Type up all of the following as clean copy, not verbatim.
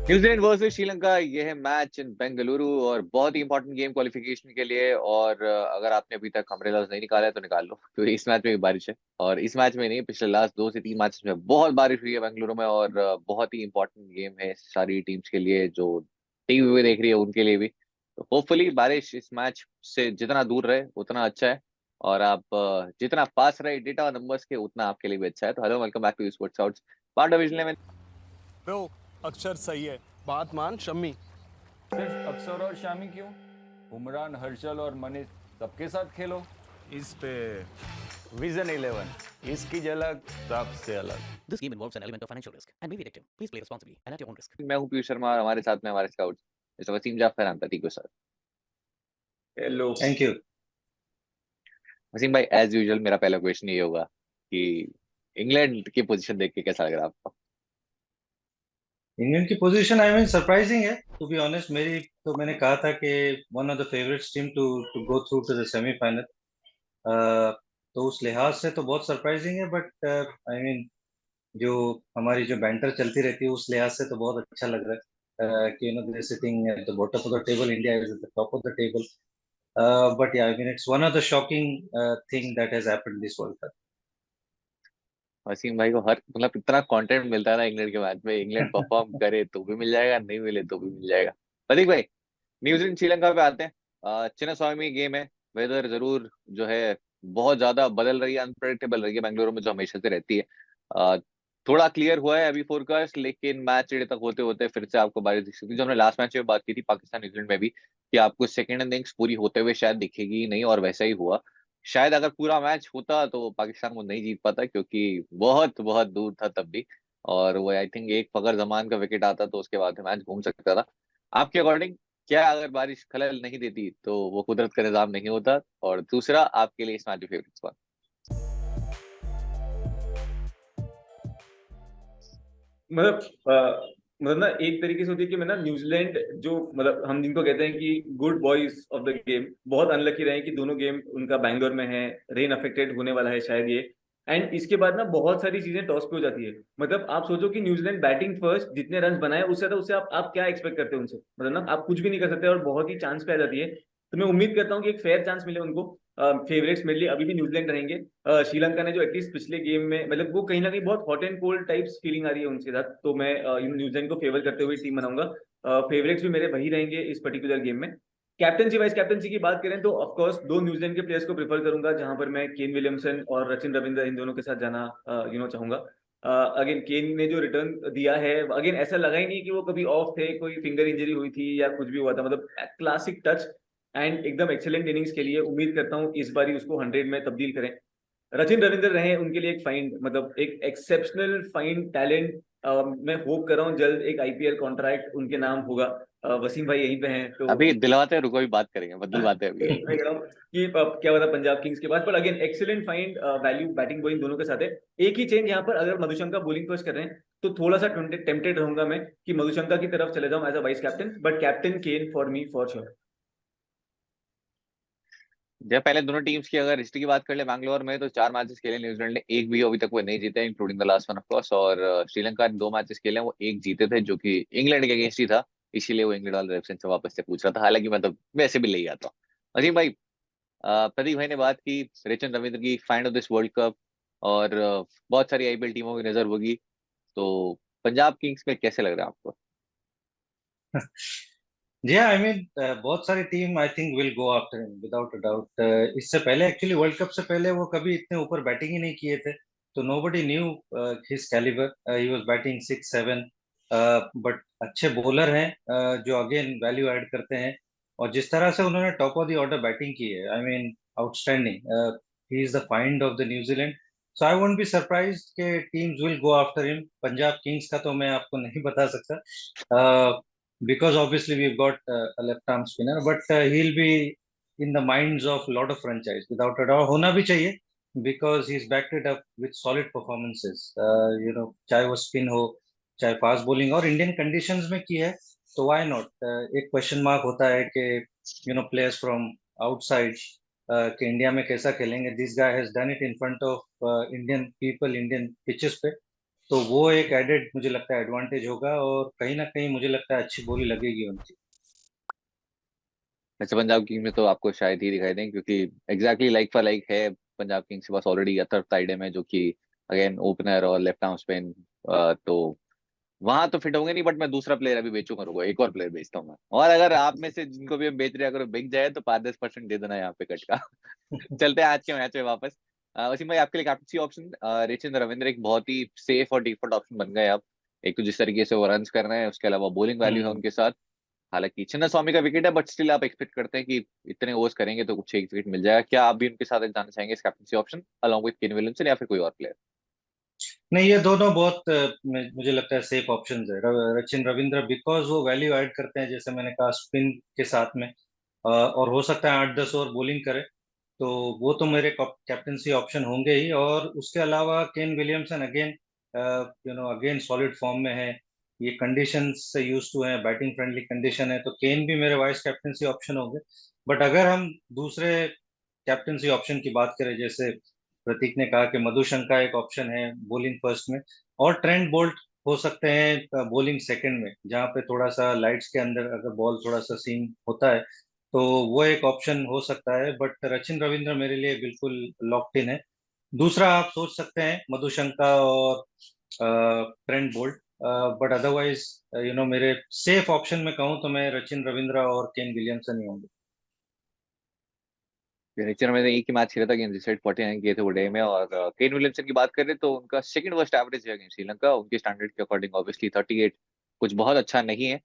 New Zealand versus Sri Lanka, ये है match इन बेंगलुरु और बहुत ही इंपॉर्टेंट गेम क्वालिफिकेशन के लिए। और अगर आपने अभी तक अम्ब्रेलास नहीं निकाला है तो निकाल लो, क्योंकि इस मैच में भी बारिश है। और इस मैच में नहीं, पिछले लास्ट 2 से 3 मैचेस में बहुत बारिश हुई है बेंगलुरु में। और बहुत ही इंपॉर्टेंट गेम है सारी टीम्स के लिए, जो टीवी पे देख रही है उनके लिए भी। तो होपफुली बारिश इस मैच से जितना दूर रहे उतना अच्छा है। और आप जितना पास रहे डेटा और नंबर्स के, उतना आपके लिए भी अच्छा है। तो hello, welcome back to sports outs part division. Bro, Axar सही है। बात मान शम्मी। सिर्फ अक्षर और शामी क्यों? उमरान, हर्षल और मनीष सबके साथ खेलो। इस पे विजन 11, इसकी झलक सबसे अलग। This game involves an element of financial risk and may be addictive. Please play responsibly and at your own risk. मैं हूं पीयूष शर्मा और हमारे साथ में हमारे स्काउट मिस्टर वसीम जाफर अंतती को sir. Hello. Thank you. Wasim भाई, एज यूजुअल मेरा पहला क्वेश्चन ये होगा कि इंग्लैंड की पोजीशन देख के कैसा लग रहा है आपको? इंग्लैंड की पोजीशन आई मीन सरप्राइजिंग है, टू बी ऑनेस्ट। मेरी तो मैंने कहा था कि one of the favourites team to to go through to the semifinal. तो उस लिहाज से तो बहुत सरप्राइजिंग है, बट आई मीन जो हमारी जो बैंटर चलती रहती है उस लिहाज से तो बहुत अच्छा लग रहा है कि you know they sitting at the bottom of the table, India is at the top of the table. But या I mean it's one of the shocking thing that has happened this world cup. Wasim भाई को हर मतलब इतना content मिलता है ना England के match में, इंग्लैंड परफॉर्म करे तो भी मिल जाएगा, नहीं मिले तो भी मिल जाएगा। प्रतीक भाई, न्यूजीलैंड श्रीलंका पे आते हैं। चिन्नास्वामी गेम है। वेदर जरूर जो है बहुत ज्यादा बदल रही है, अनप्रेडिक्टेबल रही है बेंगलुरु में, जो हमेशा से रहती है। अ, थोड़ा क्लियर हुआ है अभी फोरकास्ट, लेकिन मैच एंड तक होते होते फिर से आपको बारिश दिख सकती है। जो हमने लास्ट मैच में बात की थी पाकिस्तान न्यूजीलैंड में भी, कि आपको सेकेंड इनिंग्स पूरी होते हुए शायद दिखेगी नहीं, और वैसा ही हुआ। शायद अगर पूरा मैच होता तो पाकिस्तान वो नहीं जीत पाता, क्योंकि बहुत बहुत दूर था तब भी। और वो आई थिंक एक फकर जमान का विकेट आता तो उसके बाद मैच घूम सकता था। आपके अकॉर्डिंग क्या, अगर बारिश खलल नहीं देती तो वो कुदरत का निजाम नहीं होता? और दूसरा, आपके लिए इस मैच में फेवरेट कौन? मतलब मतलब ना एक तरीके से होती है कि मैं ना न्यूजीलैंड जो मतलब हम जिनको कहते हैं कि good boys of the game, बहुत अनलकी रहे कि दोनों गेम उनका बैंगलोर में है, रेन अफेक्टेड होने वाला है शायद ये। एंड इसके बाद ना बहुत सारी चीजें टॉस पे हो जाती है। मतलब आप सोचो कि न्यूजीलैंड बैटिंग फर्स्ट जितने रन बनाए उससे ज्यादा उससे आप क्या एक्सपेक्ट करते हैं उनसे? मतलब ना आप कुछ भी नहीं कर सकते और बहुत ही चांस पे आ जाती है। तो मैं उम्मीद करता हूँ कि एक फेयर चांस मिले उनको। फेवरेट्स मेरे लिए अभी भी न्यूजीलैंड रहेंगे। श्रीलंका ने जो एटलीस्ट पिछले गेम में मतलब वो कहीं ना कहीं बहुत hot and cold types feeling आ रही है उनके साथ, तो मैं न्यूजीलैंड को फेवर करते हुए टीम बनाऊंगा। फेवरेट्स भी मेरे वही रहेंगे इस पर्टिकुलर गेम में। कैप्टनसी वाइस कैप्टनसी की बात करें तो ऑफकोर्स दो न्यूजीलैंड के प्लेयर्स को प्रेफर करूंगा, जहां पर मैं केन विलियमसन और रचिन रविंद्र इन दोनों के साथ जाना चाहूंगा। अगेन केन ने जो रिटर्न दिया है, अगेन ऐसा लगा ही नहीं कि वो कभी ऑफ थे, कोई फिंगर इंजरी हुई थी या कुछ भी हुआ था। मतलब क्लासिक टच एंड एकदम एक्सेलेंट इनिंग्स के लिए उम्मीद करता हूँ इस बार उसको 100 में तब्दील करें। रचिन रविंद्र रहे उनके लिए एक फाइंड, मतलब एक एक्सेप्शनल फाइंड टैलेंट। मैं होप कर रहा हूँ जल्द एक आईपीएल कॉन्ट्रैक्ट उनके नाम होगा। वसीम भाई यहीं पे हैं तो अभी दिलवाते हैं, रुको, अभी बात करेंगे, बदल बात है अभी। मैं कह रहा हूँ कि क्या पता पंजाब किंग्स के बाद, पर again excellent find, value batting bowling दोनों के साथ है। एक ही चेंज यहाँ पर, अगर मधुशंका बॉलिंग फर्स्ट कर रहे हैं तो थोड़ा सा टेम्पटेड रहूंगा मैं कि मधुशंका की तरफ चले जाऊं as a vice captain, but captain Kane for me for sure. जब पहले दोनों टीम्स की अगर हिस्ट्री की बात कर ले, बैंगलोर में तो 4 मैचेस खेले न्यूजीलैंड ने, एक भी अभी तक वो नहीं जीते, including the last one of course. और श्रीलंका ने 2 मैचेस खेले, वो एक जीते थे, जो कि इंग्लैंड के अगेंस्ट ही था। इसीलिए वो इंग्लैंड वाले रेफरेंस से वापस से पूछ रहा था, हालांकि मतलब वैसे भी ले ही आता हूँ। अजीम भाई, प्रदीप भाई ने बात की रचिन रविंद्र की find of this world cup, और बहुत सारी आईपीएल टीमों की नजर होगी। तो पंजाब किंग्स में कैसे लग रहा है आपको? जी हाँ, आई मीन बहुत सारी team I think will go after him without a doubt. इससे पहले एक्चुअली वर्ल्ड कप से पहले वो कभी इतने ऊपर बैटिंग ही नहीं किए थे, तो nobody knew his calibre. He was batting 6-7, but अच्छे बॉलर हैं जो अगेन वैल्यू ऐड करते हैं। और जिस तरह से उन्होंने top of the order batting की है, I mean outstanding. He is the find of the New Zealand. So I won't be surprise के teams will go after him. Punjab Kings का तो मैं आपको नहीं बता सकता, because obviously we've got a left arm spinner, but he'll be in the minds of a lot of franchise without a doubt. होना भी चाहिए because he's backed it up with solid performances. चाहे वो स्पिन हो, चाहे fast bowling, और Indian conditions में की है, तो why not? एक क्वेश्चन मार्क होता है कि प्लेयर्स फ्रॉम आउटसाइड कि इंडिया में कैसा खेलेंगे। This guy has done it in front of Indian people, Indian pitches पे। तो वो एक एडेड मुझे लगता है एडवांटेज होगा, और कहीं ना कहीं मुझे लगता है अच्छी बोली लगेगी उनकी। वैसे पंजाब किंग्स में तो आपको शायद ही दिखाई दें, क्योंकि एग्जैक्टली लाइक फॉर लाइक है पंजाब किंग्स के पास ऑलरेडी अतर ताइडे में, जो कि अगेन ओपनर और लेफ्ट आर्म स्पिन। तो वहां तो फिट होंगे नहीं, बट मैं दूसरा प्लेयर अभी बेचूंगा, रुको एक और प्लेयर बेचता हूँ मैं। और अगर आप में से जिनको भी हम बेच रहे हैं, अगर वो बिक जाए तो 5-10% दे देना यहाँ पे कट का। चलते हैं आज के मैच में वापस। वसीम भाई, आपके लिए कैप्टनसी ऑप्शन रविचंद्र रविंद्र एक बहुत ही सेफ और डिफॉल्ट ऑप्शन बन गए अब। एक तो जिस तरीके से वो रन कर रहे हैं, उसके अलावा बॉलिंग वैल्यू है हम्म। उनके साथ। हालांकि चिन्ना स्वामी का विकेट है, बट स्टिल आप एक्सपेक्ट करते हैं कि इतने ओवर्स करेंगे तो कुछ एक विकेट मिल जाएगा। क्या आप भी उनके साथ जाना चाहेंगे इस captaincy option along with Kane Williamson, या फिर कोई और प्लेयर? नहीं, ये दोनों बहुत मुझे लगता है सेफ ऑप्शंस है। सचिन रविंद्र बिकॉज वो वैल्यू ऐड करते हैं, जैसे मैंने कहा, स्पिन के साथ में। और हो सकता है 8-10 ओवर बॉलिंग करे, तो वो तो मेरे कैप्टनसी ऑप्शन होंगे ही। और उसके अलावा Kane Williamson again, again solid form में है। ये कंडीशंस से यूज टू है, बैटिंग फ्रेंडली कंडीशन है, तो केन भी मेरे वाइस कैप्टनसी ऑप्शन होंगे। बट अगर हम दूसरे कैप्टनसी ऑप्शन की बात करें, जैसे प्रतीक ने कहा कि मधुशंका एक ऑप्शन है बॉलिंग फर्स्ट में, और ट्रेंट बोल्ट हो सकते हैं बॉलिंग सेकंड में, जहां पे थोड़ा सा लाइट्स के अंदर अगर बॉल थोड़ा सा सीम होता है, तो वो एक ऑप्शन हो सकता है। बट रचिन रविंद्र मेरे लिए बिल्कुल लॉक्ड इन है। दूसरा आप सोच सकते हैं मधुशंका और ट्रेंट बोल्ट। बट अदरवाइज मेरे सेफ ऑप्शन में कहूँ तो मैं रचिन रविंद्र और केन विलियमसन ही होंगे। नेचर में एक ही मैच खेला था अगेंस्ट दिस साइड, 49 किए थे वो डे में। और केन विलियमसन की बात करें तो उनका सेकंड वर्स्ट एवरेज है अगेंस्ट श्रीलंका, उनके स्टैंडर्ड के अकॉर्डिंग ऑब्वियसली 38, कुछ बहुत अच्छा नहीं है।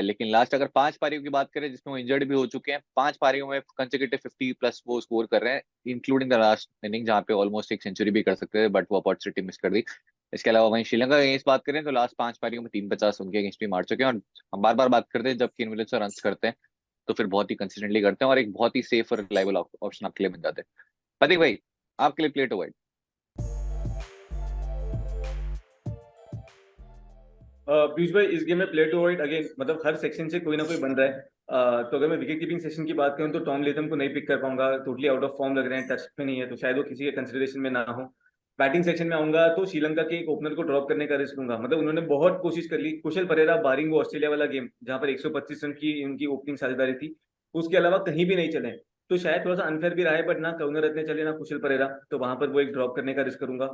लेकिन लास्ट अगर 5 पारियों की बात करें जिसमें वो इंजर्ड भी हो चुके हैं, 5 पारियों में कंसेक्यूटिव 50+ वो स्कोर कर रहे हैं, इंक्लूडिंग द लास्ट इनिंग जहाँ पे ऑलमोस्ट एक सेंचुरी भी कर सकते थे, बट वो अपॉर्चुनिटी मिस कर दी। इसके अलावा वहीं श्रीलंका के अगेंस्ट बात करें तो लास्ट 5 पारियों में 350 उनके अगेंस्ट भी मार चुके हैं। और हम बार बार बात करते हैं, जब केन विलियमसन रन करते हैं तो फिर बहुत ही कंसिस्टेंटली करते हैं, और एक बहुत ही सेफ और रिलायबल ऑप्शन आपके लिए बन जाते हैं। प्रतीक भाई, आपके लिए प्ले टू वाइड। पीयूष भाई, इस गेम में प्ले टू अवॉइड अगेन, मतलब हर सेक्शन से कोई ना कोई बन रहा है। तो अगर मैं विकेट कीपिंग सेक्शन की बात करूं तो टॉम लेथम को नहीं पिक कर पाऊंगा, टोटली आउट ऑफ फॉर्म लग रहे हैं, टच में नहीं है, तो शायद वो किसी के कंसिडरेशन में ना हो। बैटिंग सेक्शन में आऊंगा तो श्रीलंका के एक ओपनर को ड्रॉप करने का रिस्क लूंगा। मतलब उन्होंने बहुत कोशिश कर ली, कुशल परेरा बारिंग वो ऑस्ट्रेलिया वाला गेम जहां पर 125 रन की उनकी ओपनिंग साझेदारी थी, उसके अलावा कहीं भी नहीं चले। तो शायद थोड़ा सा अनफेयर भी रहा है, बट ना करुणा रत्ने चले ना कुशल परेरा, तो वहां पर वो एक ड्रॉप करने का रिस्क करूंगा।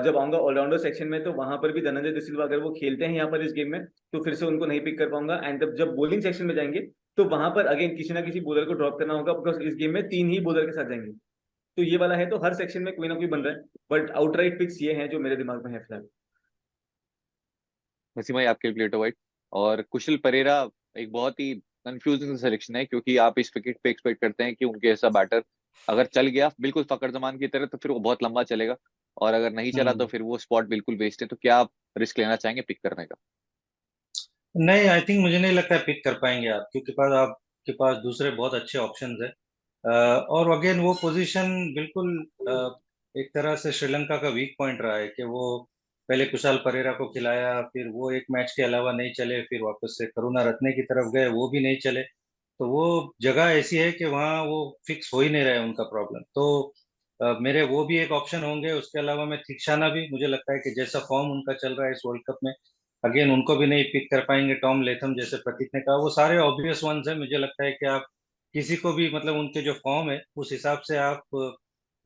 जब आऊंगा ऑलराउंडर सेक्शन में तो वहां पर भी धनंजय डिसिल्वा अगर वो खेलते हैं यहाँ पर इस गेम में, तो फिर से उनको नहीं पिक कर पाऊंगा। एंड जब बॉलिंग सेक्शन में जाएंगे तो वहां पर अगेन किसी ना किसी बॉलर को ड्रॉप करना होगा, बिकॉज इस गेम में 3 ही बॉलर के साथ जाएंगे। तो ये वाला है, तो हर सेक्शन में कोई ना कोई बन रहा है, बट आउटराइट पिक्स ये हैं जो मेरे दिमाग में है फिलहाल। वसीम भाई, आपके लिए प्ले टू वाइड। और कुशल परेरा एक बहुत ही कंफ्यूजिंग सिलेक्शन है, क्योंकि आप इस विकेट पे एक्सपेक्ट करते हैं कि उनके ऐसा बैटर अगर चल गया बिल्कुल फकर जमान की तरह तो फिर वो बहुत लंबा चलेगा, और अगर नहीं चला तो हम्म। फिर वो स्पॉट बिल्कुल वेस्ट है। तो क्या आप रिस्क लेना चाहेंगे पिक करने का? नहीं, आई थिंक मुझे नहीं लगता है पिक कर पाएंगे आप, क्योंकि पास आपके पास दूसरे बहुत अच्छे ऑप्शंस है। और अगेन वो पोजीशन बिल्कुल एक तरह से श्रीलंका का वीक पॉइंट रहा है कि वो पहले कुशाल परेरा को खिलाया, फिर वो एक मैच के अलावा नहीं चले, फिर वापस से करुणा रत्ने की तरफ गए, वो भी नहीं चले। तो वो जगह ऐसी है कि वहाँ वो फिक्स हो ही नहीं रहा है उनका प्रॉब्लम। तो मेरे वो भी एक ऑप्शन होंगे। उसके अलावा मैं थिक्शाना भी, मुझे लगता है कि जैसा फॉर्म उनका चल रहा है इस वर्ल्ड कप में, अगेन उनको भी नहीं पिक कर पाएंगे। टॉम लेथम जैसे प्रतीक ने कहा, वो सारे ऑब्वियस वंस है। मुझे लगता है कि आप किसी को भी, मतलब उनके जो फॉर्म है उस हिसाब से आप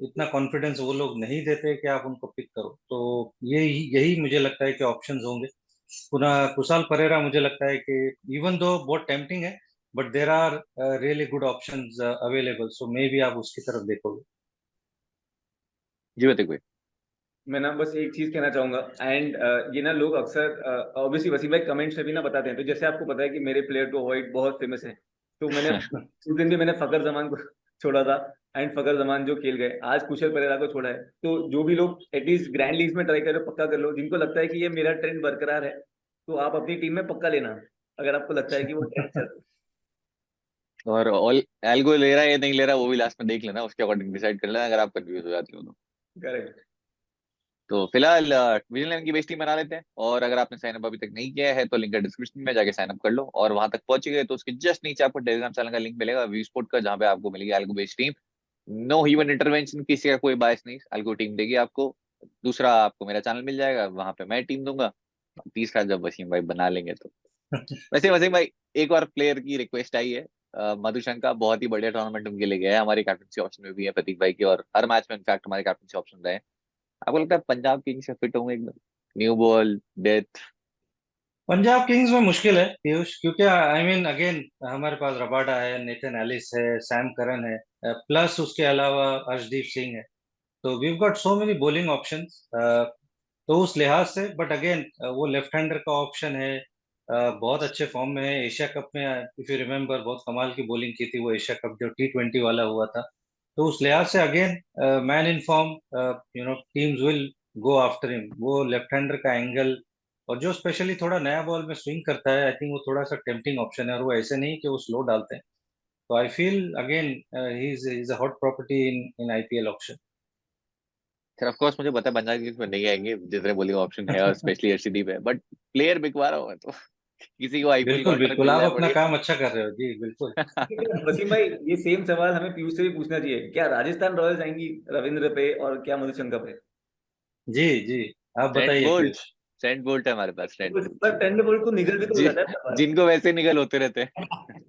इतना कॉन्फिडेंस वो लोग नहीं देते कि आप उनको पिक करो। तो यही यही मुझे लगता है कि ऑप्शंस होंगे। पुनः कुशाल परेरा मुझे लगता है कि इवन दो बहुत टेम्पटिंग है, but there are really good options available, so maybe आप उसकी तरफ देखोगे। जी प्रतीक भाई। मैं ना बस एक चीज कहना चाहूंगा। एंड ये ना लोग अक्सर ऑब्वियसली वसीम भाई कमेंट्स में भी ना बताते हैं, तो जैसे आपको पता है कि मेरे प्लेयर टू अवॉइड बहुत फेमस है, तो मैंने उस दिन भी मैंने फकर जमान को छोड़ा था। एंड फकर जमान जो खेल गए, आज कुशल परेरा को छोड़ा है। तो जो भी लोग एटलीस्ट ग्रैंड लीग में ट्राई कर रहे हो, पक्का कर लो। जिनको लगता है कि ये मेरा ट्रेंड बरकरार है, तो आप अपनी टीम में पक्का लेना, अगर आपको लगता है कि वो ट्रेंड चल। और ऑल एल्गो ले रहा है या नहीं ले रहा वो भी लास्ट में देख लेना, उसके अकॉर्डिंग डिसाइड कर लेना अगर आप कंफ्यूज हो जाते हो तो। करेक्ट। तो फिलहाल विजन इलेवन की बेस टीम बना लेते हैं, और अगर आपने साइन अप अभी तक नहीं किया है तो लिंक है डिस्क्रिप्शन में, जाके साइन अप कर लो। और वहां तक पहुंच गए तो उसके जस्ट नीचे आपको टेलीग्राम चैनल का लिंक मिलेगा व्यू स्पोर्ट का, जहाँ पे आपको मिलेगी algo base team. No human intervention, किसी का कोई बायस नहीं, एल्गो टीम देगी आपको दूसरा आपको मेरा चैनल मिल जाएगा, वहां पे मैं टीम दूंगा। तीसरा जब वसीम भाई बना लेंगे तो। वैसे वसीम भाई, एक और प्लेयर की रिक्वेस्ट आई है। मधुशंका बहुत ही बढ़िया टूर्नामेंट उनके लिए गया है, हमारे कैप्टनसी ऑप्शन में भी है प्रतीक भाई की, और हर मैच में इनफैक्ट हमारे कैप्टनसी ऑप्शन रहे हैं। आपको लगता है पंजाब किंग्स से फिट होंगे एकदम? New ball, death. Punjab Kings में मुश्किल है पीयूष, क्योंकि आई मीन अगेन हमारे पास रबाडा है, नेथन एलिस है, सैम करन है, प्लस उसके अलावा अर्शदीप सिंह है। तो we got so many bowling options. तो उस लिहाज से, बट अगेन वो लेफ्ट हैंडर का ऑप्शन है। बहुत अच्छे फॉर्म में है। एशिया कप में इफ यू रिमेम्बर बहुत कमाल की बॉलिंग की थी वो एशिया कप जो T20 वाला हुआ था। तो उस लिहाज से again man in form, teams will go after him. वो लेफ्ट हैंडर का एंगल और जो स्पेशली थोड़ा नया बॉल में स्विंग करता है, आई थिंक वो थोड़ा सा टेम्पटिंग ऑप्शन है, और वो ऐसे नहीं कि वो स्लो डालते हैं। तो I feel again he is a hot property in IPL option. Sir of course मुझे पता है पंजाब किंग्स में नहीं आएंगे, जितने बॉलिंग ऑप्शन है और स्पेशली अर्शदीप है, बट प्लेयर बिकवा रहा हूँ मैं तो। किसी को आईपीएल बिल्कुल कॉन्ट्रैक्ट बिल्कुल, मिल आप जाए अपना बढ़िया। काम अच्छा कर रहे हो जी, बिल्कुल। वसीम भाई, ये सेम सवाल हमें पीयूष से भी पूछना चाहिए, क्या राजस्थान रॉयल्स आएंगी रविंद्र पे और क्या मधुशंका पे? जी जी, आप ट्रेंट बताइए बोल्ट। पीयूष। ट्रेंट बोल्ट है हमारे पास, ट्रेंट पर टेंडुलकर को निगल भी तो हो जी, जाता है हर जिनको वैसे निकल होते रहते हैं। बार।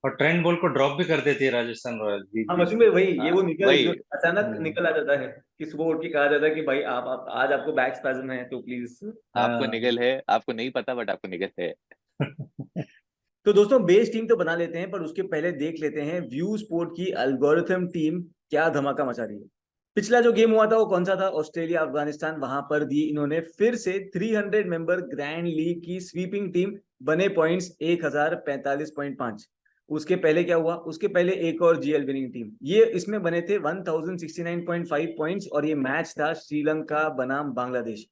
और ट्रेंट बॉल को ड्रॉप भी कर देती है राजस्थान रॉयल्स। जी हाँ जी। वसीम भाई, वही ये हाँ वो निकल जो वही। अचानक हम्म, निकल आ जाता है कि सुबह उठ के कहा जाता है कि भाई आप आज आपको बैक स्पैज्म है तो प्लीज। आपको हाँ। निकल है, आपको नहीं पता बट आपको निकल है। तो दोस्तों बेस टीम तो बना लेते हैं, पर उसके पहले देख लेते हैं व्यू स्पोर्ट की अल्गोरिथम टीम क्या धमाका मचा रही है। पिछला जो गेम हुआ था वो कौन सा था? ऑस्ट्रेलिया अफगानिस्तान। वहां पर दी इन्होंने फिर से 300 मेंबर ग्रैंड लीग की स्वीपिंग टीम। बने पॉइंट्स 1045.5। उसके पहले क्या हुआ? उसके पहले एक और जीएल विनिंग टीम, ये इसमें बने थे 1069.5 पॉइंट्स, और ये मैच था श्रीलंका बनाम बांग्लादेश।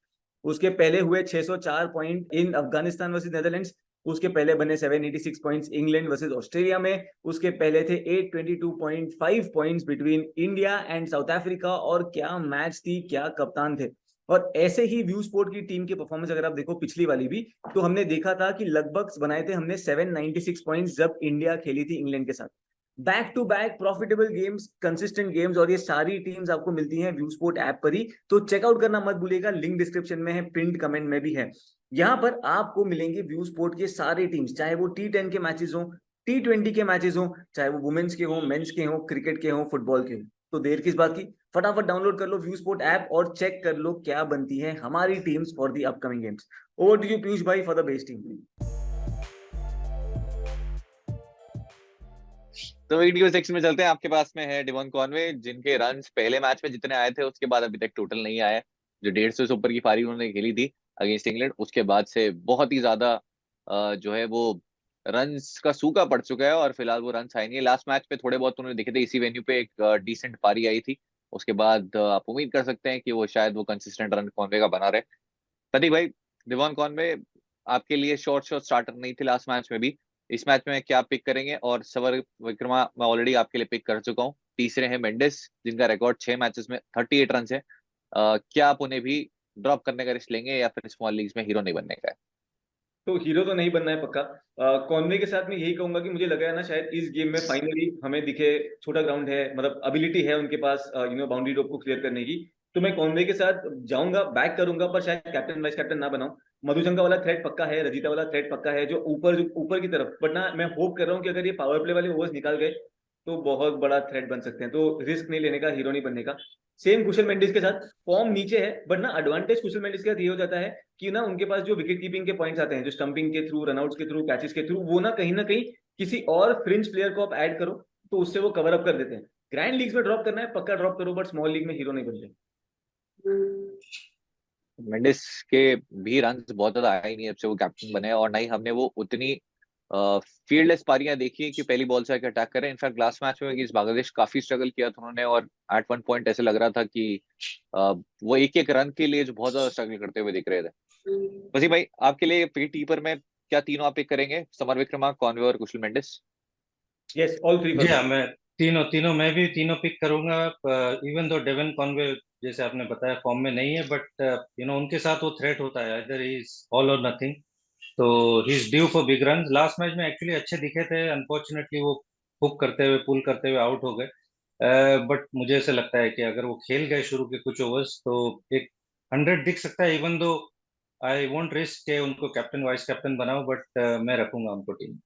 उसके पहले हुए 604 point in Afghanistan versus Netherlands. उसके पहले बने 786 पॉइंट्स इंग्लैंड वर्सेस ऑस्ट्रेलिया में। उसके पहले थे 822.5 points between India and south Africa. और क्या मैच थी, क्या कप्तान थे। और ऐसे ही व्यू स्पोर्ट की टीम के परफॉर्मेंस अगर आप देखो पिछली वाली भी, तो हमने देखा था कि लगभग बनाए थे हमने 796 पॉइंट्स जब इंडिया खेली थी इंग्लैंड के साथ। Back to back profitable games, consistent games, और ये सारी टीम्स आपको मिलती हैं व्यू स्पोर्ट ऐप पर ही। तो चेकआउट करना मत भूलिएगा, लिंक डिस्क्रिप्शन में है, पिंड कमेंट में भी है। यहाँ पर आपको मिलेंगे व्यू स्पोर्ट के सारे टीम्स, चाहे वो T10 के मैचेस हो, T20 के मैचेस हो, चाहे वो वुमेन्स के हो, मेंस के हो, क्रिकेट के हो, फुटबॉल के हो। तो देर किस बात की, फटाफट डाउनलोड कर लो व्यू स्पोर्ट ऐप और चेक कर लो क्या बनती है हमारी teams for the upcoming games. Over to you Piyush भाई फॉर द बेस्ट टीम। तो वीडियो सेक्शन में चलते हैं। आपके पास में है डिवॉन कॉनवे, जिनके रन्स पहले मैच में जितने आए थे उसके बाद अभी तक टोटल नहीं आया है। जो 150 से ऊपर की पारी उन्होंने खेली थी अगेंस्ट इंग्लैंड, उसके बाद से बहुत ही ज्यादा जो है वो रन्स का सूखा पड़ चुका है, और फिलहाल वो रन्स आए नहीं है। लास्ट मैच पे थोड़े बहुत उन्होंने दिखे थे, इसी वेन्यू पे एक डिसेंट पारी आई थी। उसके बाद आप उम्मीद कर सकते हैं कि वो शायद वो कंसिस्टेंट रन कॉनवे का बना रहे। प्रतीक भाई, डिवॉन कॉनवे आपके लिए शॉर्ट शॉर्ट स्टार्टर नहीं थे लास्ट मैच में भी। इस मैच में क्या पिक करेंगे? और सवर विक्रमा मैं ऑलरेडी आपके लिए पिक कर चुका हूँ। तीसरे हैं मेंडिस, जिनका रिकॉर्ड 6 मैचेस में 38 रन है। क्या आप उन्हें भी ड्रॉप करने का रिस्क लेंगे, या फिर स्मॉल लीग्स में हीरो नहीं बनने का है? तो हीरो तो नहीं बनना है पक्का। कॉनवे के साथ मैं यही कहूंगा कि मुझे लगा है ना शायद इस गेम में फाइनली हमें दिखे, छोटा ग्राउंड है, मतलब एबिलिटी है उनके पास बाउंड्री टॉप को क्लियर करने की। तो मैं कॉनवे के साथ जाऊंगा, बैक करूंगा, पर शायद कैप्टन वाइस कैप्टन ना बनाऊं। मधुशंका वाला थ्रेट पक्का है, रजिता वाला थ्रेट पक्का है, जो ऊपर की तरफ, बट ना मैं होप कर रहा हूँ कि अगर ये पावर प्ले वाले ओवर्स निकाल गए तो बहुत बड़ा थ्रेट बन सकते हैं। तो रिस्क नहीं लेने का, हीरो नहीं बनने का। सेम कुशल मेंडिस के साथ, फॉर्म नीचे है बट ना एडवांटेज कुशल मेंडिस के साथ ये हो जाता है कि ना उनके पास जो विकेट कीपिंग के पॉइंट्स आते हैं, जो स्टंपिंग के थ्रू, रनआउट्स के थ्रू, कैचेस के थ्रू, वो ना कहीं किसी और फ्रिंज प्लेयर को आप ऐड करो तो उससे वो कवर अप कर देते हैं। ग्रैंड लीग्स में ड्रॉप करना है पक्का ड्रॉप करो, बट स्मॉल लीग में हीरो नहीं बनते। मेंडिस के भी रन बहुत ज्यादा आए नहीं जब से वो कैप्टन बने हैं, और ना ही हमने वो उतनी फील्डलेस पारियां देखी है कि पहली बॉल से आके अटैक करें। इनफैक्ट लास्ट मैच में इस बांग्लादेश काफी स्ट्रगल किया था उन्होंने, और एट वन पॉइंट ऐसे लग रहा था कि वो एक एक रन के लिए जो बहुत ज्यादा स्ट्रगल करते हुए दिख रहे थे। वसीम भाई, आपके लिए प्री टीपर में क्या तीनों आप पिक करेंगे? समर विक्रमा, कॉनवे और Kusal Mendis. Yes, all three जी फॉर हाँ, मैं तीनों तीनों मैं भी तीनों पिक करूंगा। इवन दो डेवन कॉनवे जैसे आपने बताया फॉर्म में नहीं है, बट उनके साथ वो थ्रेट होता है, इधर ही इज ऑल और नथिंग। तो he is due for big run. Last match में एक्चुअली अच्छे दिखे थे, अनफॉर्चुनेटली वो हुक करते हुए, पुल करते हुए आउट हो गए। बट मुझे ऐसा लगता है कि अगर वो खेल गए शुरू के कुछ ओवर्स तो एक 100 दिख सकता है, even though I won't risk के उनको कैप्टन वाइस कैप्टन बनाऊं, बट मैं रखूंगा उनको टीम।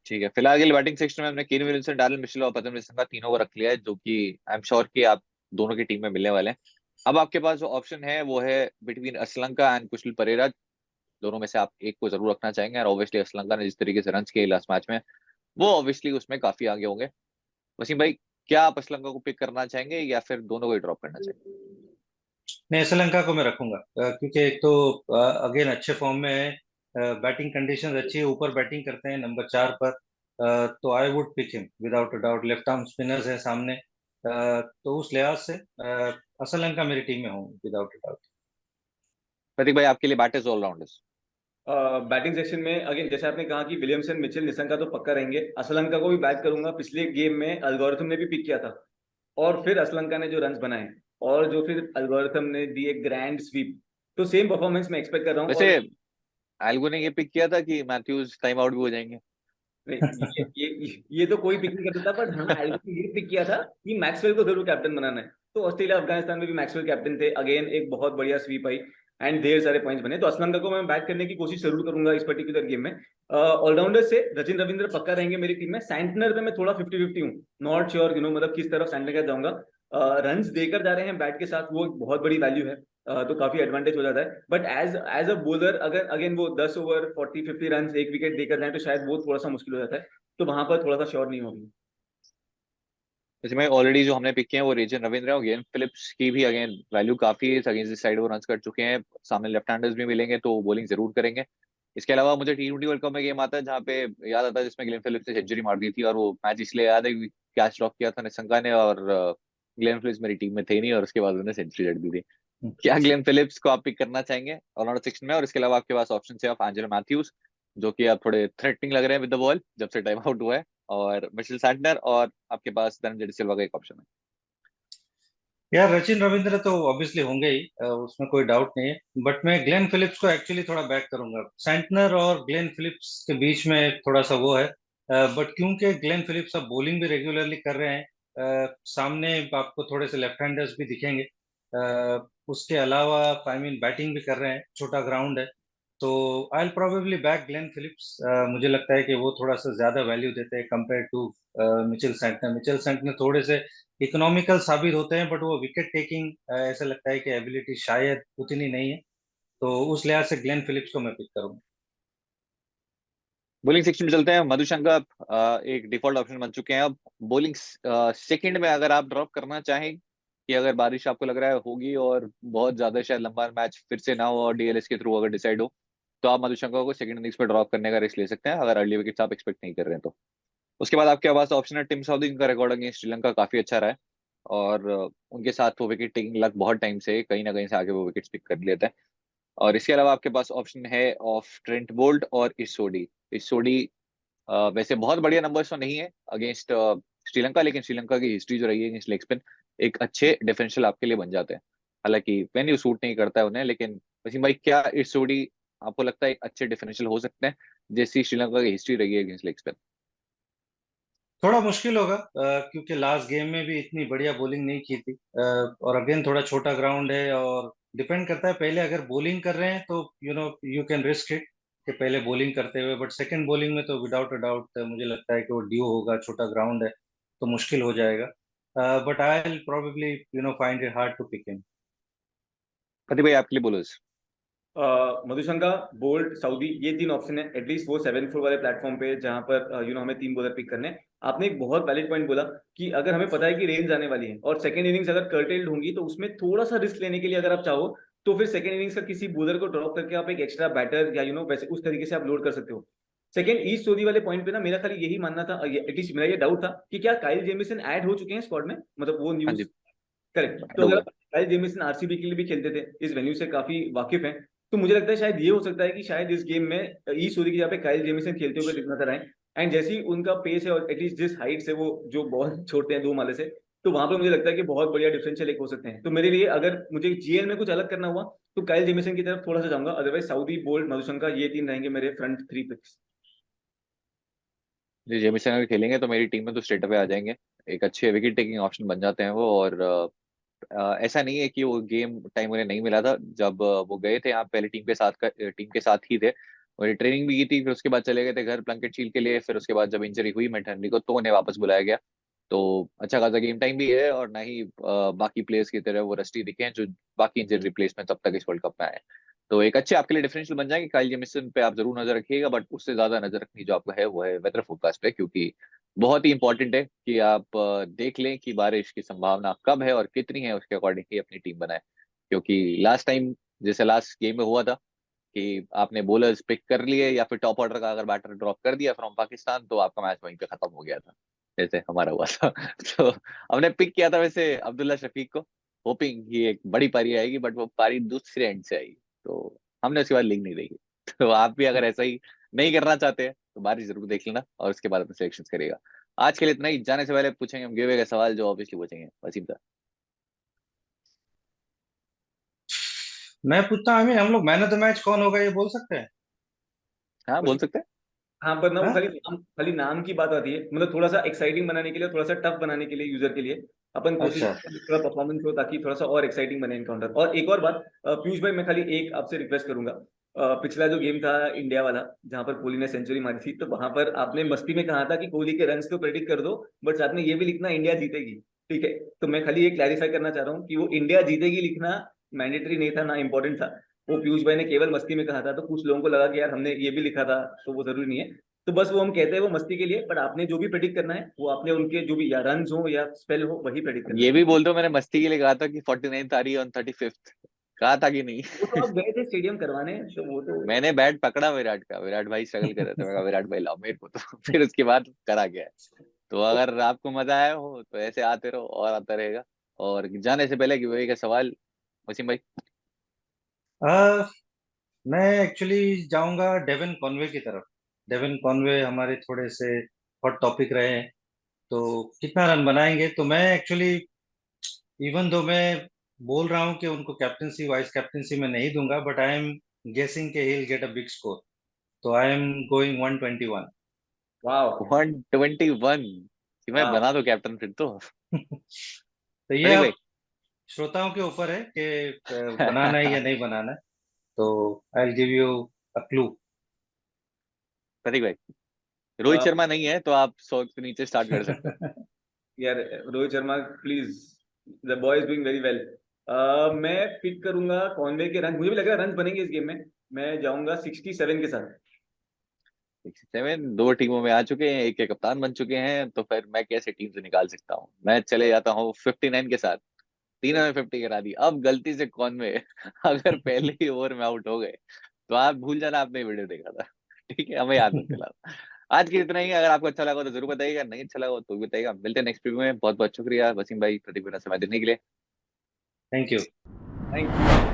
ठीक है, फिलहाल के लिए बैटिंग सेक्शन में हमने केन विलियमसन, डैरेन मिशेल और प्रथम कृष्णा तीनों को रख लिया है, जो कि आई एम श्योर कि आप दोनों की टीम में मिलने वाले हैं। अब आपके पास जो ऑप्शन है वो है बिटवीन असलंका एंड कुशल परेरा। दोनों में से आप एक को जरूर रखना चाहेंगे, और ऑब्वियसली असलंका ने जिस तरीके से रन किए लास्ट मैच में, वो ऑब्वियसली उसमें काफी आगे होंगे। वसीम भाई, क्या आप असलंका को पिक करना चाहेंगे या फिर दोनों को ही ड्रॉप करना चाहेंगे? नहीं, श्रीलंका को मैं रखूंगा, क्योंकि एक तो अगेन अच्छे फॉर्म में है, बैटिंग कंडीशंस अच्छी है, ऊपर बैटिंग करते हैं नंबर 4 पर, तो I would pick him without a doubt. Left arm spinners है सामने, तो उस लिहाज से श्रीलंका मेरी टीम में होंगे विदाउट अ डाउट। प्रतीक भाई, आपके लिए बैटर्स ऑलराउंडर्स? बैटिंग सेक्शन में अगेन जैसे आपने कहा कि विलियमसन, मिचेल, निशंका तो पक्का रहेंगे। असलंका को भी बैक करूंगा, पिछले गेम में अल्गोरिथम ने भी पिक किया था, और फिर असलंका ने जो रन्स बनाए, और जो फिर अल्गोरिथम ने दिए ग्रैंड स्वीप, तो सेम परफॉर्मेंस मैं एक्सपेक्ट कर रहा हूँ। वैसे और एल्गो ने ये पिक किया था कि मैथ्यूज टाइम आउट भी हो जाएंगे। ये तो कोई पिक नहीं कर सकता, बट हाँ एल्गो ने ये पिक किया था कि मैक्सवेल को जरूर कैप्टन बनाना है। तो ऑस्ट्रेलिया अफगानिस्तान में भी मैक्सवेल कैप्टन थे, अगेन एक बहुत बढ़िया स्वीप आई एंड ढेर सारे पॉइंट्स बने। तो असलंका को मैं बैक करने की कोशिश जरूर करूंगा इस पर्टिकुलर गेम में। ऑलराउंडर से रचिन रविंद्र पक्का रहेंगे मेरी टीम में। सैंटनर पे मैं थोड़ा 50-50 हूँ, नॉट श्योर मतलब किस तरफ सैंटनर का जाऊंगा। रन्स देकर जा रहे हैं बैट के साथ, वो एक बहुत बड़ी वैल्यू है, तो काफी एडवांटेज हो जाता है। But as as a bowler अगर अगेन वो 10 ओवर 40-50 रन एक विकेट देकर जाए, तो शायद वो थोड़ा सा मुश्किल हो जाता है, तो वहां पर थोड़ा सा श्योर नहीं होगी। वैसे मैं ऑलरेडी जो हमने पिक किए हैं वो रेजन रविंद्र है, और गेम फिलिप्स की भी अगेन वैल्यू काफी है, अगेंस्ट दिस साइड वो रन कर चुके हैं, सामने लेफ्ट हैंडर्स भी मिलेंगे तो बॉलिंग जरूर करेंगे। इसके अलावा मुझे T20 वर्ल्ड कप में गेम आता है जहाँ पे याद आता है जिसमें ग्लेन फिलिप्स ने सेंचुरी मार दी थी, और वो मैच इसलिए याद है कैच ड्रॉप किया था निशंका ने, और ग्लेन फिलिप्स मेरी टीम में थे नहीं, और उसके बाद उन्होंने सेंचुरी जड़ दी थी। क्या ग्लेन फिलिप्स को आप पिक करना चाहेंगे ऑलराउंडर सेक्शन में? और इसके अलावा आपके पास ऑप्शन है ऑफ एंजेलो मैथ्यूज, जो कि आप थोड़े थ्रेटनिंग लग रहे हैं विद द बॉल जब से टाइम आउट हुआ है, और मिचेल सैंटनर, और आपके पास धनंजय डिसिल्वा का एक ऑप्शन है। यार रचिन रविंद्र तो ऑब्वियसली होंगे ही, उसमें कोई डाउट नहीं है, बट मैं ग्लेन फिलिप्स को एक्चुअली थोड़ा बैक करूंगा। सैंटनर और ग्लेन फिलिप्स के बीच में थोड़ा सा वो है, बट क्योंकि ग्लेन फिलिप्स अब बॉलिंग भी रेगुलरली कर रहे हैं, सामने आपको थोड़े से लेफ्ट हैंडर्स भी दिखेंगे, उसके अलावा आई मीन बैटिंग भी कर रहे हैं, छोटा ग्राउंड है, तो I will probably back Glenn Phillips. मुझे लगता है कि वो थोड़ा सा ज्यादा वैल्यू देते हैं compare to Mitchell Santner. Mitchell Santner थोड़े से इकोनॉमिकल साबित होते हैं, बट वो विकेट टेकिंग ऐसा लगता है कि एबिलिटी शायद उतनी नहीं है, तो उस लिहाज से ग्लेन फिलिप्स को मैं पिक करूंगा। बॉलिंग सेक्शन में चलते हैं। मधुशंका एक डिफॉल्ट ऑप्शन बन चुके हैं अब। बॉलिंग सेकंड में अगर आप ड्रॉप करना चाहें कि अगर बारिश आपको लग रहा है होगी और बहुत ज्यादा शायद लंबा मैच फिर से ना हो और DLS के थ्रू अगर डिसाइड हो, तो आप मधुशंका को सेकंड इनिंग्स में ड्रॉप करने का रिस्क ले सकते हैं अगर अर्ली विकेट्स आप एक्सपेक्ट नहीं कर रहे हैं तो। उसके बाद आपके पास ऑप्शन है टिम साउदी, जिनका रिकॉर्ड अगेंस्ट श्रीलंका काफी अच्छा रहा है, और उनके साथ वो विकेट टेकिंग लक बहुत टाइम से कहीं ना कहीं से आगे वो विकेट्स पिक कर लेते हैं। और इसके अलावा आपके पास ऑप्शन है ऑफ ट्रेंट बोल्ट और इस सोडी। वैसे बहुत बढ़िया नंबर्स तो नहीं है अगेंस्ट श्रीलंका, लेकिन श्रीलंका की हिस्ट्री जो रही है अगेंस्ट लेग स्पिन, एक अच्छे डिफरेंशियल आपके लिए बन जाते हैं। हालांकि वेन्यू सूट नहीं करता है उन्हें, लेकिन वसीम भाई, क्या इस जोड़ी आपको लगता है एक अच्छे डिफरेंशियल हो सकते हैं जैसी श्रीलंका की हिस्ट्री रही है अगेंस्ट लेग स्पिन? थोड़ा मुश्किल होगा, क्योंकि लास्ट गेम में भी इतनी बढ़िया बॉलिंग नहीं की थी, और अगेन थोड़ा छोटा ग्राउंड है, और डिपेंड करता है पहले अगर बॉलिंग कर रहे हैं तो यू कैन रिस्क इट कि पहले बॉलिंग करते हुए, बट सेकंड बॉलिंग में तो विदाउट अ डाउट मुझे लगता है कि वो ड्यू होगा, छोटा ग्राउंड है तो मुश्किल हो जाएगा, but I will probably find it hard to pick him. कति भाई, आपके लिए बोलो। मधुशंका, बोल्ट, सऊदी, ये तीन ऑप्शन है एटलीस्ट वो 7 फुट वाले प्लेटफॉर्म पे, जहां पर हमें 3 बॉलर पिक करने हैं। आपने एक बहुत वैलिड पॉइंट बोला कि अगर हमें पता है कि रेंज आने वाली है और सेकंड इनिंग्स अगर कर्टेल्ड होंगी, तो उसमें थोड़ा सा रिस्क लेने के लिए अगर आप चाहो तो फिर सेकंड इनिंग्स का किसी बॉलर को ड्रॉप करके आप एक एक्स्ट्रा बैटर या वैसे उस तरीके से आप लोड कर सकते हो। सेकंड ईस्ट सोडी वाले पॉइंट पे ना, मेरा खाली यही मानना था, एटलीस्ट मेरा ये डाउट था कि क्या काइल जेमिसन ऐड हो चुके हैं स्क्वाड में, मतलब वो हाँ न्यूज जी, करेक्ट। ऐड तो हो अगर गए। काइल जेमिसन आरसीबी के लिए भी खेलते थे, इस वेन्यू से काफी वाकिफ हैं, तो मुझे लगता है शायद ये हो सकता है कि शायद इस गेम में ई सूरी की जगह पे काइल जेमिसन खेलते हुए नजर आए। एंड जैसे ही उनका पेस है और एटलीस्ट जिस हाइट से वो जो बॉल छोड़ते हैं 2 माले से, तो वहां पर मुझे लगता है कि बहुत बढ़िया डिफरेंशियल एक हो सकते हैं। तो मेरे लिए अगर मुझे जीएल में कुछ अलग करना हुआ तो काइल जेमिसन की तरफ थोड़ा सा जाऊंगा, अदरवाइज सऊदी, बोल्ट, मधुशंका, ये 3 रहेंगे मेरे फ्रंट 3 पिक्स। जी, जेमिसन अगर खेलेंगे तो मेरी टीम में तो स्ट्रेट अवे आ जाएंगे। एक अच्छे विकेट टेकिंग ऑप्शन बन जाते हैं वो। और ऐसा नहीं है कि वो गेम टाइम उन्हें नहीं मिला था। जब वो गए थे यहाँ पहले टीम के साथ ही थे, और ट्रेनिंग भी की थी, फिर उसके बाद चले गए थे घर प्लंकेट शील्ड के लिए। फिर उसके बाद जब इंजरी हुई मैट हेनरी को, तो उन्हें वापस बुलाया गया। तो अच्छा खासा गेम टाइम भी है, और ना ही बाकी प्लेयर्स की तरह वो रस्टी दिखे हैं जो बाकी इंजरी रिप्लेसमेंट तब तक इस वर्ल्ड कप में आए। तो एक अच्छे आपके लिए डिफरेंशियल बन जाएंगे। काइल जेमिसन पे आप जरूर नजर रखिएगा, बट उससे ज्यादा नजर रखनी जो आपको है वो है वेदर फोरकास्ट पे, क्योंकि बहुत ही इंपॉर्टेंट है कि आप देख लें कि बारिश की संभावना कब है और कितनी है, उसके अकॉर्डिंग ही अपनी टीम बनाए। क्योंकि लास्ट टाइम जैसे लास्ट गेम में हुआ था कि आपने बॉलर्स पिक कर लिए या फिर टॉप ऑर्डर का अगर बैटर ड्रॉप कर दिया फ्रॉम पाकिस्तान, तो आपका मैच वहीं पे खत्म हो गया था, जैसे हमारा हुआ था। तो हमने पिक किया था वैसे अब्दुल्ला शफीक को, होपिंग कि एक बड़ी पारी आएगी, बट वो पारी दूसरे एंड से आई, तो हमने उसके बाद लीग नहीं देखी। तो आप भी अगर ऐसा ही नहीं करना चाहते हैं तो बारिश जरूर देख लेना, और उसके बाद अपने सिलेक्शन करेगा। आज के लिए इतना ही। जाने से पहले पूछेंगे हम गिवे का सवाल, जो ऑब्वियसली पूछेंगे वसीम सर। मैं पूछता हूँ, हम लोग मैन ऑफ द मैच कौन होगा ये बोल सकते हैं? हाँ बोल सकते हैं। हाँ, पर ना वो हाँ? खाली नाम की बात आती है, मतलब थोड़ा सा एक्साइटिंग बनाने के लिए, थोड़ा सा टफ बनाने के लिए यूजर के लिए अपन कोशिश अच्छा। करते हैं कि थोड़ा परफॉर्मेंस हो, ताकि थोड़ा सा और एक्साइटिंग बने एनकाउंटर। और एक और बात, पीयूष भाई, मैं खाली एक आपसे रिक्वेस्ट करूंगा। पिछला जो गेम था इंडिया वाला, जहां पर कोहली ने सेंचुरी मारी थी, तो वहां पर आपने मस्ती में कहा था कि कोहली के रन्स तो प्रेडिक्ट कर दो, बट साथ में ये भी लिखना इंडिया जीतेगी। ठीक है, तो मैं खाली ये क्लैरिफाई करना चाह रहा हूँ कि वो इंडिया जीतेगी लिखना मैंडेटरी नहीं था, ना इंपॉर्टेंट था। वो पीयूष भाई ने केवल मस्ती में कहा था, तो कुछ लोगों को लगा कि यार हमने ये भी लिखा था, तो वो जरूरी नहीं है। तो बस वो हम कहते हैं वो मस्ती के लिए, पर आपने जो भी प्रेडिक्ट करना है वो आपने उनके जो भी या रन हो या स्पेल हो वही प्रेडिक्ट करना ये है। भी बोल दो मैंने मस्ती के लिए कहा था कि 49 आ रही है ऑन 35th, कहा था कि नहीं? वो तो आप गए थे स्टेडियम करवाने, तो वो तो। मैंने बैट पकड़ा विराट का, विराट भाई स्ट्रगल कर रहे थे, मैं कहा विराट भाई लाओ मेरे को, तो फिर उसके बाद करा गया है। तो अगर आपको मजा आया हो तो ऐसे आते रहो और आता रहेगा। और जाने से पहले कि वही का सवाल, वसीम भाई। आ, मैं एक्चुअली जाऊंगा डेविन कॉनवे की तरफ। डेविन कॉनवे हमारे थोड़े से हॉट टॉपिक रहे हैं, तो कितना रन बनाएंगे? तो मैं एक्चुअली, इवन दो मैं बोल रहा हूँ कि उनको कैप्टनसी वाइस कैप्टनसी में नहीं दूंगा, बट आई एम गेसिंग के he will get a big score. तो आई एम गोइंग 121। वाह। 121? कि मैं वाह। बना दो कैप्टन फिर तो। तो ये प्रतीक अब भाई। श्रोताओं के ऊपर है कि बनाना है या नहीं बनाना है। तो I will give you a clue. Prateek भाई, रोहित शर्मा नहीं है तो आप 100 से नीचे स्टार्ट कर सकते हैं। यार Rohit Sharma please, the boy is doing very well. मैं पिक करूंगा कॉनवे के रन, मुझे भी लग रहा है रन बनेंगे इस गेम में। मैं जाऊंगा 67 के साथ। 67? दो टीमों में आ चुके हैं, एक के कप्तान बन चुके हैं, तो फिर मैं कैसे टीम से निकाल सकता हूँ? मैं चले जाता हूँ 59 के साथ। तीनों में 50 करा दी। अब गलती से कौन में अगर पहले ही ओवर में आउट हो गए तो आप भूल जाना आपने वीडियो देखा था। ठीक है, हमें याद मत दिलाना। आज की इतना ही। अगर आपको अच्छा लगा तो जरूर बताइएगा, नहीं अच्छा लगा तो भी बताइएगा। मिलते हैं नेक्स्ट वीडियो में। बहुत बहुत शुक्रिया वसीम भाई, प्रदीप भाई, समय देने के लिए। Thank you. Thank you.